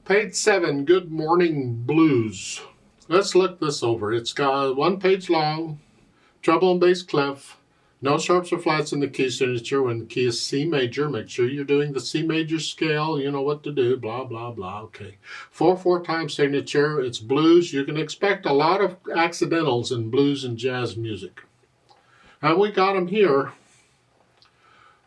Page 7, Good Morning Blues. Let's look this over. It's got 1 page long, treble and bass clef, no sharps or flats in the key signature when the key is C major. Make sure you're doing the C major scale. You know what to do, blah, blah, blah. Okay. 4/4 time signature. It's blues. You can expect a lot of accidentals in blues and jazz music. And we got them here.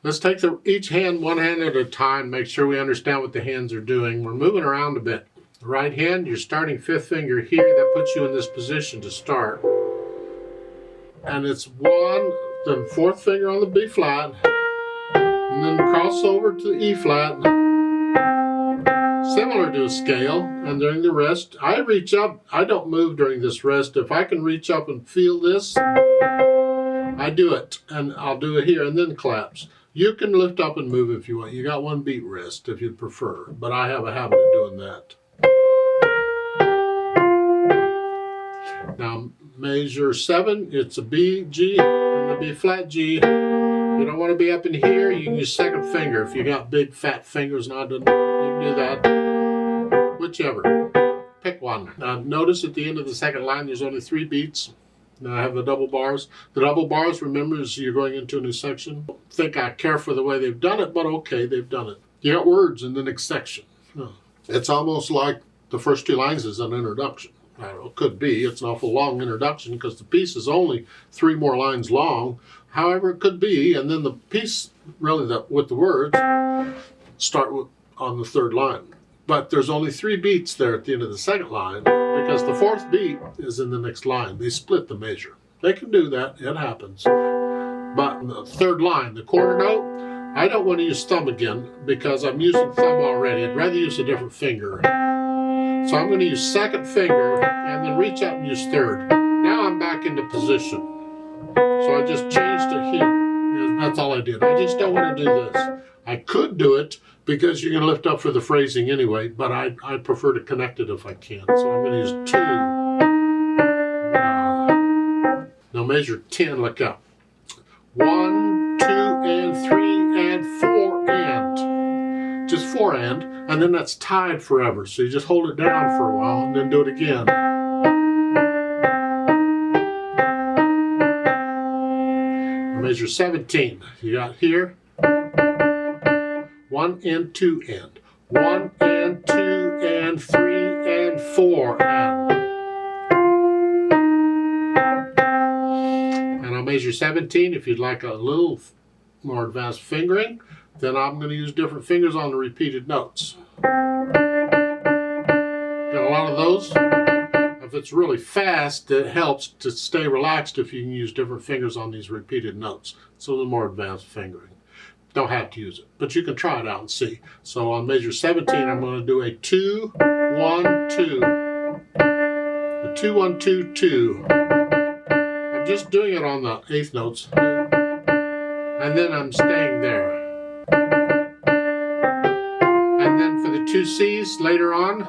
Let's take each hand one hand at a time, make sure we understand what the hands are doing. We're moving around a bit. The right hand, you're starting 5th finger here. That puts you in this position to start. And it's 1, then 4th finger on the B flat, and then cross over to the E flat, similar to a scale. And during the rest, I reach up. I don't move during this rest. If I can reach up and feel this, I do it. And I'll do it here and then claps. You can lift up and move if you want. You got 1 beat rest if you'd prefer, but I have a habit of doing that. Now measure 7, it's a B, G, and a B flat G. You don't want to be up in here, you can use 2nd finger. If you got big fat fingers, you can do that. Whichever. Pick one. Now notice at the end of the 2nd line there's only 3 beats. Now I have the double bars. The double bars, remember, is you're going into a new section. I don't think I care for the way they've done it, but okay, they've done it. You got words in the next section. It's almost like the first 2 lines is an introduction. I don't know, it could be. It's an awful long introduction because the piece is only 3 more lines long. However, it could be, and then the piece, really, with the words, start on the 3rd line. But there's only 3 beats there at the end of the 2nd line because the 4th beat is in the next line. They split the measure. They can do that. It happens. But in the 3rd line, the quarter note, I don't want to use thumb again because I'm using thumb already. I'd rather use a different finger. So I'm going to use 2nd finger and then reach out and use 3rd. Now I'm back into position. So I just changed to here. That's all I did. I just don't want to do this. I could do it because you're going to lift up for the phrasing anyway, but I prefer to connect it if I can. So I'm going to use 2. Now measure 10, look up. 1, 2, and 3, and 4, and. Just 4 and then that's tied forever. So you just hold it down for a while and then do it again. Measure 17. You got here 1 and 2 and 1 and 2 and 3 and 4 and I'll measure 17. If you'd like a little more advanced fingering, then I'm going to use different fingers on the repeated notes. Got a lot of those. If it's really fast, it helps to stay relaxed if you can use different fingers on these repeated notes. It's a little more advanced fingering. Don't have to use it, but you can try it out and see. So on measure 17, I'm going to do a 2, 1, 2. A 2, 1, 2, 2. I'm just doing it on the 8th notes. And then I'm staying there. And then for the 2 C's later on,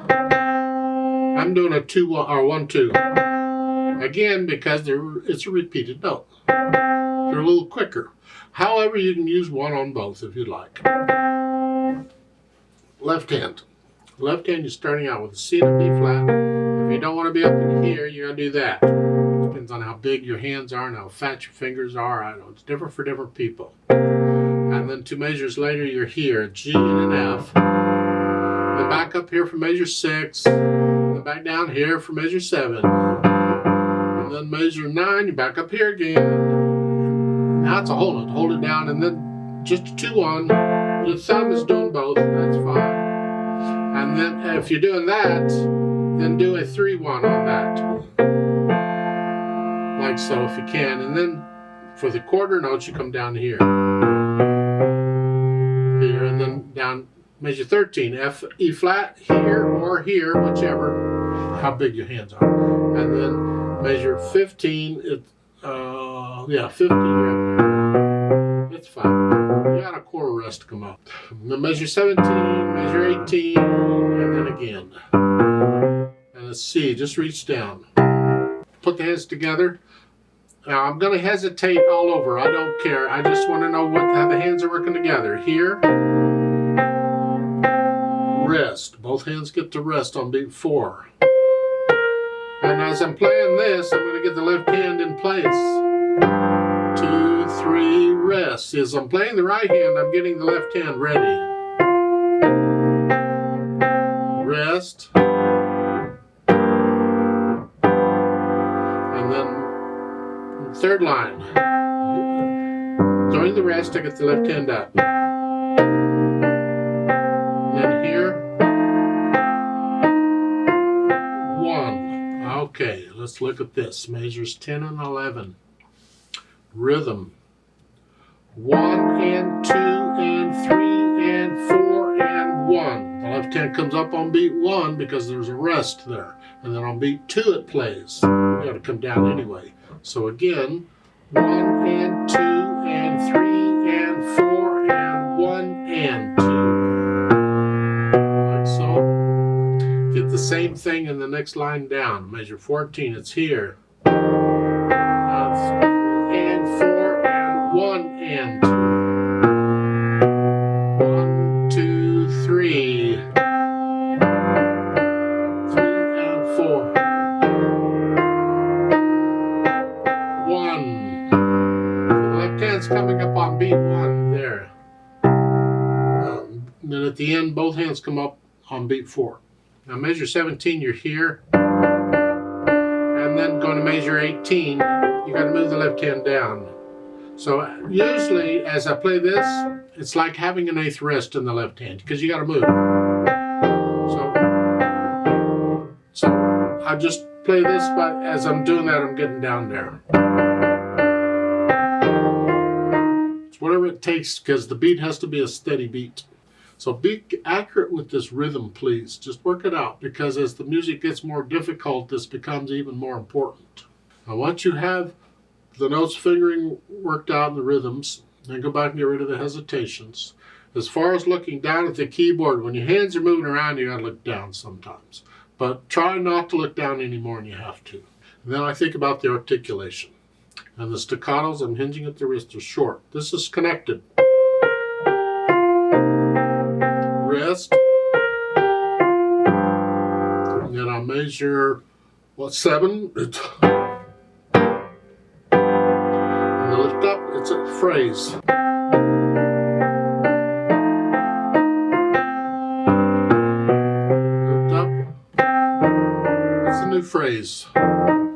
I'm doing a 2, 1, or 1, 2. Again, because it's a repeated note. They're a little quicker. However, you can use one on both if you'd like. Left hand. Left hand, you're starting out with a C and a B flat. If you don't want to be up in here, you're going to do that. Depends on how big your hands are and how fat your fingers are. I know it's different for different people. And then 2 measures later, you're here, G and an F. Then back up here for measure 6. Then back down here for measure 7. And then measure 9, you're back up here again. Now it's a whole note. Hold it down and then just a 2-1. Your thumb is doing both. That's fine. And then if you're doing that, then do a 3-1 on that. Like so if you can. And then for the quarter notes, you come down here. Here and then down measure 13. F, E flat, here or here, whichever, how big your hands are. And then measure 15. 15. It's fine. You got a quarter rest to come up. Then measure 17, measure 18, and then again. And let's see, just reach down. Put the hands together. Now I'm going to hesitate all over. I don't care. I just want to know how the hands are working together. Here. rest. Both hands get to rest on beat 4. And as I'm playing this, I'm going to get the left hand in place. 2, 3, rest. As I'm playing the right hand, I'm getting the left hand ready. Rest. And then third line. During the rest, I get the left hand up. Then here. 1. Okay, let's look at this. Measures 10 and 11. Rhythm. 1 and 2 and 3 and 4 and 1. The left hand comes up on beat 1 because there's a rest there. And then on beat 2 it plays. You got to come down anyway. So again, 1 and 2 and 3 and 4 and 1 and 2. Like so. Get the same thing in the next line down. Measure 14, it's here. And 4 and 1 and 2. 1, 2, 3. 3 and 4. 1. So the left hand's coming up on beat 1 there. Then at the end, both hands come up on beat 4. Now measure 17, you're here. And then going to measure 18, you got to move the left hand down. So usually as I play this, it's like having an 8th rest in the left hand because you got to move. So I just play this, but as I'm doing that, I'm getting down there. It's whatever it takes because the beat has to be a steady beat. So be accurate with this rhythm, please. Just work it out because as the music gets more difficult, this becomes even more important. Now once you have the notes fingering worked out in the rhythms, then go back and get rid of the hesitations. As far as looking down at the keyboard, when your hands are moving around, you gotta look down sometimes. But try not to look down any more than you have to. And then I think about the articulation. And the staccatos, I'm hinging at the wrist, are short. This is connected. Rest. And then I'll measure, 7? And the lift up, it's a phrase. Lift up, it's a new phrase.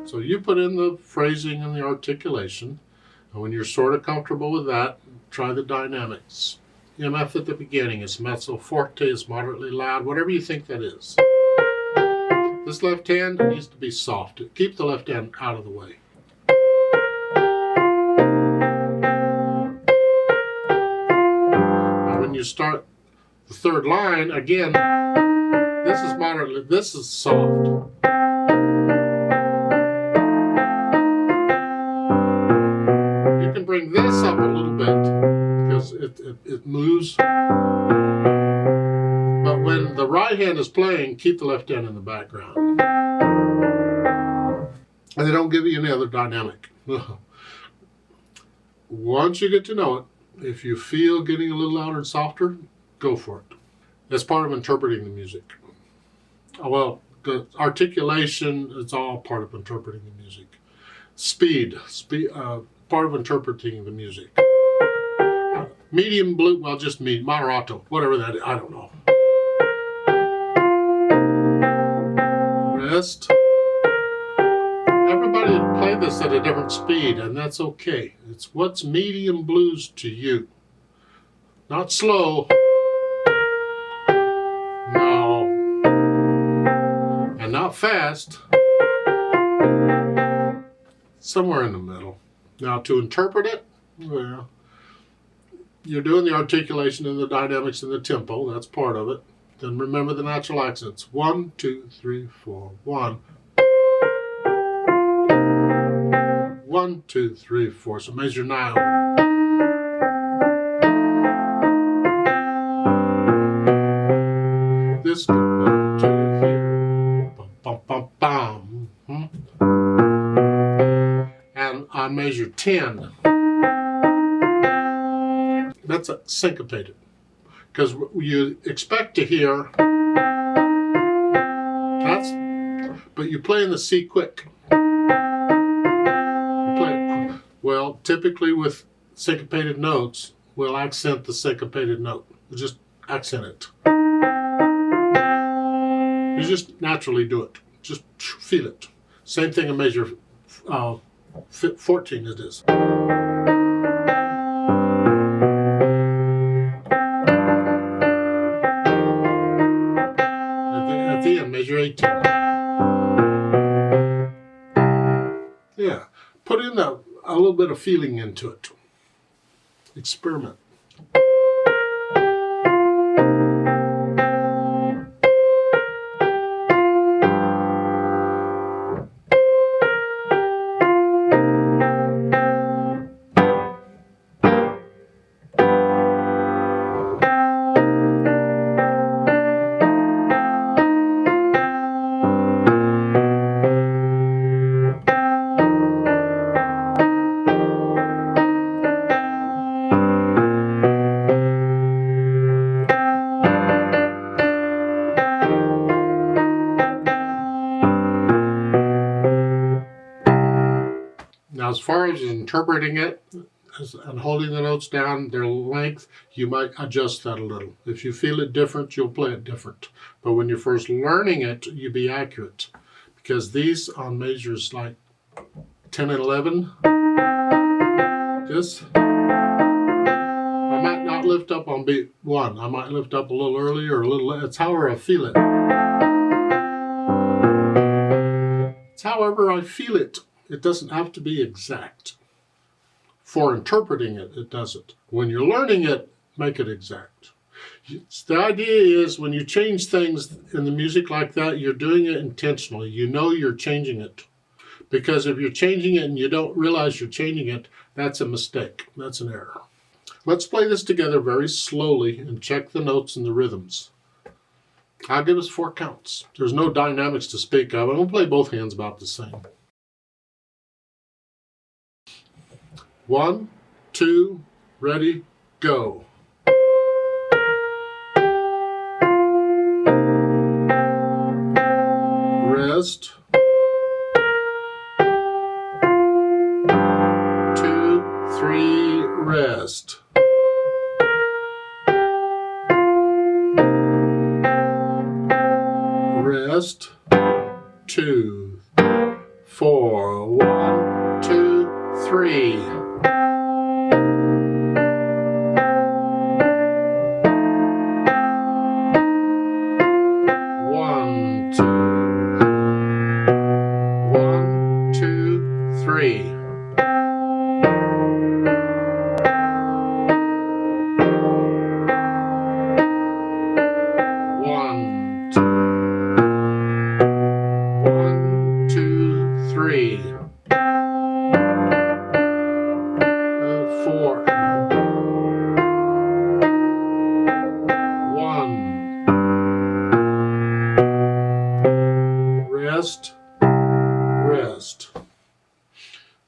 So you put in the phrasing and the articulation, and when you're sort of comfortable with that, try the dynamics. EMF at the beginning is mezzo forte, is moderately loud, whatever you think that is. This left hand needs to be soft. Keep the left hand out of the way. Now when you start the third line, again, this is moderately, this is soft. You can bring this up a little bit because it moves. But when the right hand is playing, keep the left hand in the background. And they don't give you any other dynamic. Once you get to know it, if you feel getting a little louder and softer, go for it. That's part of interpreting the music. Well, the articulation is all part of interpreting the music. Speed, part of interpreting the music. Medium blue, well, just moderato, whatever that is, I don't know. Rest. Everybody play this at a different speed, and that's okay. It's what's medium blues to you. Not slow. No. And not fast. Somewhere in the middle. Now to interpret it, well, you're doing the articulation and the dynamics and the tempo. That's part of it. Then remember the natural accents. 1, 2, 3, 4, 1. 1, 2, 3, 4. So measure 9. This goes to here. Bum, bum, bum, bum. And on measure 10. That's a syncopated. Because you expect to hear but you play in the C quick. Well, typically with syncopated notes, we'll accent the syncopated note. We'll just accent it. You just naturally do it. Just feel it. Same thing in measure 14 it is. At the end, measure 18. Yeah, put in a little bit of feeling into it. Experiment. Now, as far as interpreting it and holding the notes down, their length, you might adjust that a little. If you feel it different, you'll play it different. But when you're first learning it, you be accurate. Because these on measures like 10 and 11, this, I might not lift up on beat 1. I might lift up a little earlier or a little, it's however I feel it. It's however I feel it. It doesn't have to be exact. For interpreting it, it doesn't. When you're learning it, make it exact. The idea is when you change things in the music like that, you're doing it intentionally. You know you're changing it. Because if you're changing it and you don't realize you're changing it, that's a mistake. That's an error. Let's play this together very slowly and check the notes and the rhythms. I'll give us 4 counts. There's no dynamics to speak of. I'm going to play both hands about the same. 1, 2, ready, go. Rest. 2, 3, rest. Rest. 2, 4, 1, 2, 3. 4. 1. Rest.